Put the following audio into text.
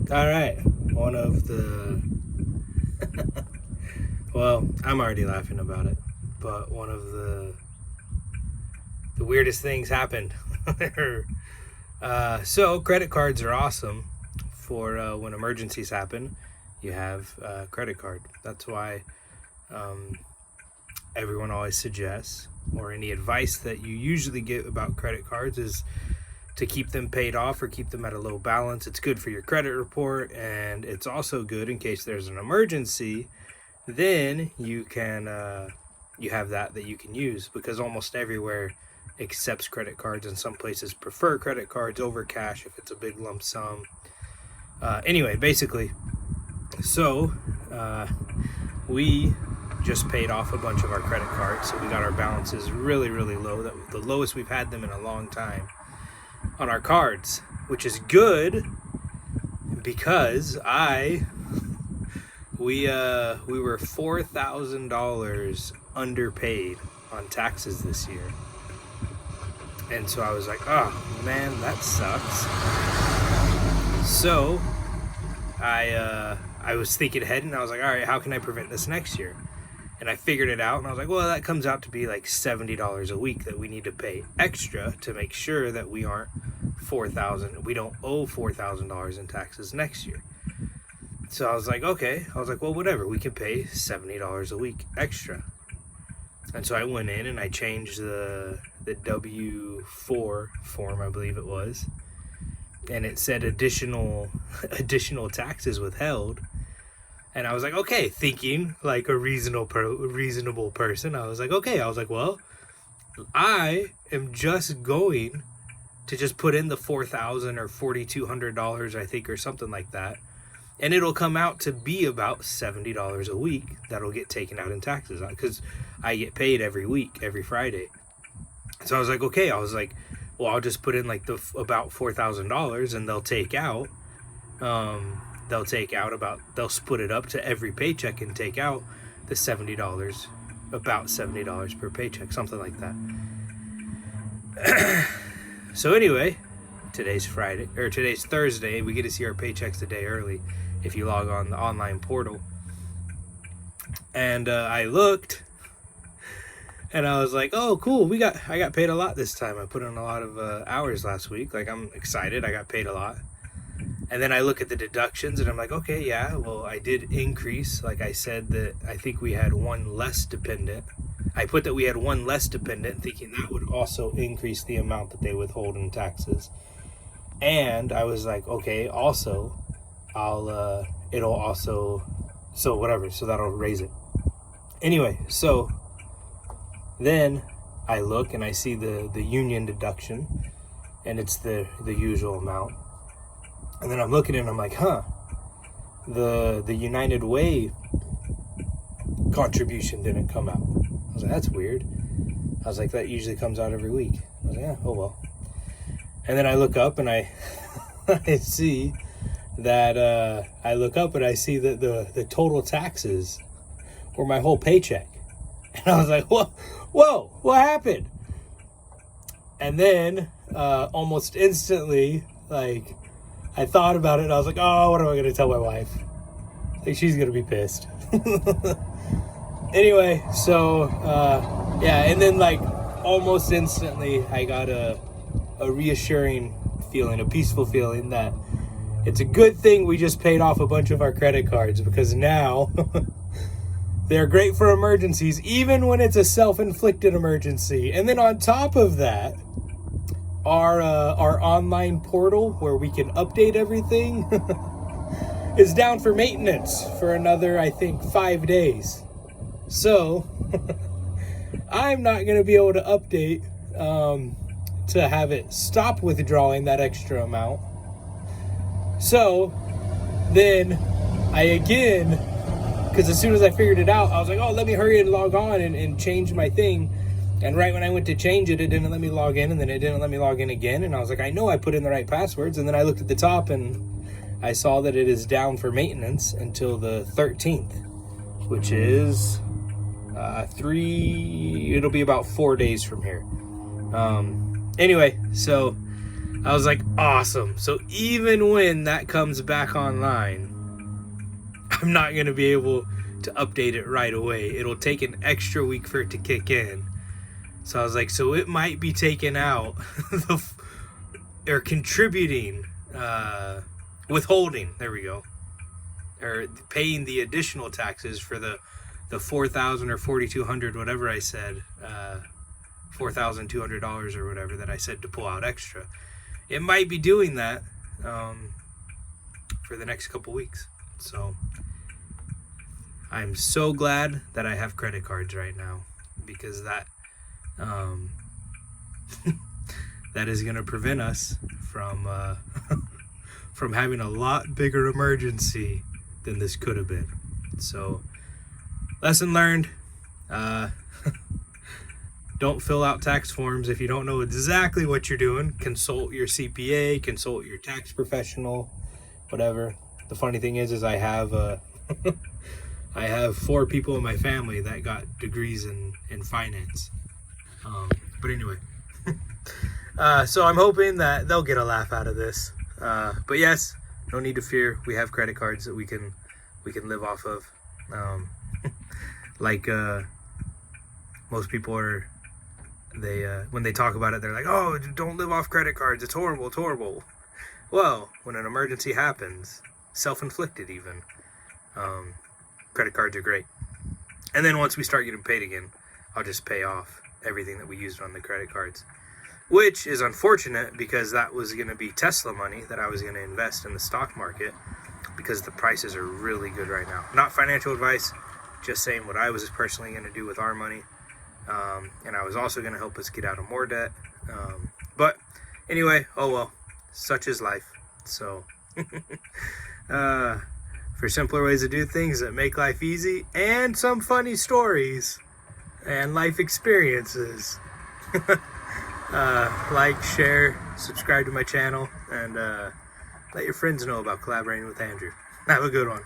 All right. One of the, well, I'm already laughing about it, but one of the weirdest things happened. So credit cards are awesome for when emergencies happen. You have a credit card. That's why everyone always suggests, or any advice that you usually get about credit cards is to keep them paid off or keep them at a low balance. It's good for your credit report, and it's also good in case there's an emergency. Then you can you have that you can use, because almost everywhere accepts credit cards, and some places prefer credit cards over cash if it's a big lump sum. Anyway, basically, so we just paid off a bunch of our credit cards, so we got our balances really, really low. That was the lowest we've had them in a long time on our cards, which is good because we were $4,000 underpaid on taxes this year. And so I was like, oh man, that sucks. So I was thinking ahead, and I was like, all right, how can I prevent this next year? And I figured it out, and I was like, well, that comes out to be like $70 a week that we need to pay extra to make sure that we don't owe $4,000 in taxes next year. So I was like, okay. I was like, well, whatever, we can pay $70 a week extra. And so I went in and I changed the W-4 form, I believe it was, and it said additional taxes withheld. And I was like, okay, thinking like a reasonable person. I was like, okay. I was like, well, I am just going to just put in the $4,000 or $4,200, I think, or something like that, and it'll come out to be about $70 a week that'll get taken out in taxes, because I get paid every week, every Friday. So I was like, okay. I was like, well, I'll just put in like about $4,000, and they'll split it up to every paycheck and take out the $70, about $70 per paycheck, something like that. So anyway, today's Thursday. We get to see our paychecks a day early if you log on the online portal. And I looked, and I was like, oh, cool. I got paid a lot this time. I put in a lot of hours last week. Like, I'm excited. I got paid a lot. And then I look at the deductions, and I'm like, okay, yeah, well, I did increase. Like I said, that I think we had one less dependent. I put that we had one less dependent, thinking that would also increase the amount that they withhold in taxes. And I was like, okay, also, so that'll raise it. Anyway, so then I look and I see the union deduction, and it's the usual amount. And then I'm looking and I'm like, the United Way contribution didn't come out. I was like, that's weird. I was like, that usually comes out every week. I was like, yeah, oh well. And then I look up and I see that the total taxes were my whole paycheck. And I was like, whoa, what happened? And then almost instantly, like, I thought about it, and I was like, oh, what am I going to tell my wife? Like, she's going to be pissed. Anyway, so, yeah, and then, like, almost instantly, I got a reassuring feeling, a peaceful feeling that it's a good thing we just paid off a bunch of our credit cards, because now they're great for emergencies, even when it's a self-inflicted emergency. And then on top of that, our online portal where we can update everything is down for maintenance for another, I think, 5 days. So I'm not going to be able to update to have it stop withdrawing that extra amount. So then because as soon as I figured it out, I was like, oh, let me hurry and log on and change my thing. And right when I went to change it, it didn't let me log in, and then it didn't let me log in again. And I was like, I know I put in the right passwords. And then I looked at the top, and I saw that it is down for maintenance until the 13th, which is it'll be about 4 days from here. Anyway, so I was like, awesome. So even when that comes back online, I'm not going to be able to update it right away. It'll take an extra week for it to kick in. So I was like, so it might be taking out or contributing, withholding, there we go, or paying the additional taxes for the $4,000 or $4,200, whatever I said, $4,200 or whatever that I said to pull out extra. It might be doing that for the next couple weeks. So I'm so glad that I have credit cards right now, because that that is going to prevent us from from having a lot bigger emergency than this could have been. So lesson learned. Don't fill out tax forms if you don't know exactly what you're doing. Consult your CPA, consult your tax professional, whatever. The funny thing is I have I have 4 people in my family that got degrees in finance. But anyway, so I'm hoping that they'll get a laugh out of this. But yes, no need to fear. We have credit cards that we can live off of. Like most people are. When they talk about it, they're like, oh, don't live off credit cards. It's horrible. It's horrible. Well, when an emergency happens, self-inflicted even, credit cards are great. And then once we start getting paid again, I'll just pay off everything that we used on the credit cards, which is unfortunate because that was going to be Tesla money that I was going to invest in the stock market, because the prices are really good right now. Not financial advice, just saying what I was personally going to do with our money. And I was also going to help us get out of more debt. But anyway, oh well, such is life. So for simpler ways to do things that make life easy, and some funny stories and life experiences, like, share, subscribe to my channel, and let your friends know about collaborating with Andrew. Have a good one.